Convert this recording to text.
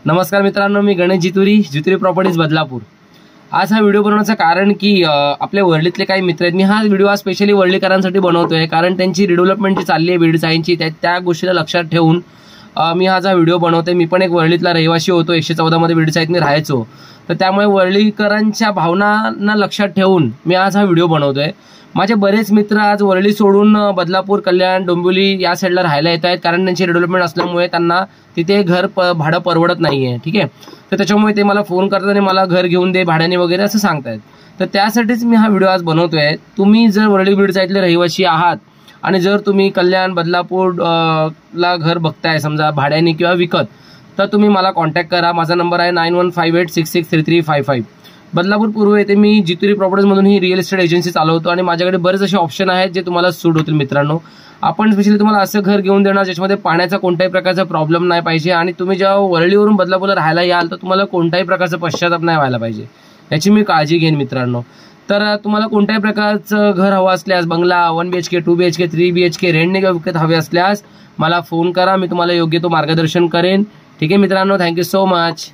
नमस्कार मित्रांनो, मी गणेश जितुरी प्रॉपर्टीज बदलापूर। आज हा व्हिडिओ बनवण्याचं कारण की आपल्या वर्लीतले काही मित्र आहेत। मी हा व्हिडिओ आज स्पेशली वर्लीकरांसाठी बनवतोय, कारण त्यांची रिडेव्हलपमेंट जी चालली आहे बीड सायन्सची त्या गोष्टीला लक्षात ठेवून मी हा व्हिडिओ बनवतोय। मी पण एक वर्लीतला रहिवासी होतो, 114 मध्ये बीड सायन्स मी राहायचो, तर त्यामुळे वर्लीकरांच्या भावनांना लक्षात ठेवून मी आज हा व्हिडिओ बनवतोय। माझे बरेच मित्र आज वर्ली सोडून बदलापूर, कल्याण, डोंबिवली या साईडला राहायला येत आहेत, कारण त्यांची डेव्हलपमेंट असल्यामुळे त्यांना तिथे घर भाडं परवडत नाहीये। ठीक आहे, तर त्याच्यामुळे ते मला फोन करतात आणि मला घर घेऊन दे भाड्याने वगैरे असं सांगतायत। तर त्यासाठीच मी हा व्हिडिओ आज बनवतोय। तुम्ही जर वर्ली बीड साईडले रहिवासी आहात आणि जर तुम्ही कल्याण, बदलापूर ला घर बघताय समजा भाड्याने किंवा विकत, तर तुम्ही मला कॉन्टॅक्ट करा। माझा नंबर आहे 9158663355। बदलापूर पूर्व येथे मी जितुरी प्रॉपर्टीजमधून ही रिअल इस्टेट एजन्सी चालवतो आणि माझ्याकडे बरेच असे ऑप्शन आहेत जे तुम्हाला सूट होतील। मित्रांनो, आपण स्पेशली तुम्हाला असं घर घेऊन देणार ज्याच्यामध्ये पाण्याचा कोणत्याही प्रकारचा प्रॉब्लेम नाही पाहिजे आणि तुम्ही जेव्हा वर्लीवरून बदलापूरला राहायला याल तर तुम्हाला कोणत्याही प्रकारचा पश्चाताप नाही व्हायला पाहिजे, याची मी काळजी घेईन मित्रांनो। तर तुम्हाला कोणत्याही प्रकारचं घर हवं असल्यास, बंगला 1 BHK 2 BHK 3 BHK रेंटने विकत हवे असल्यास मला फोन करा, मी तुम्हाला योग्य तो मार्गदर्शन करेन। ठीक आहे मित्रांनो, थँक्यू सो मच।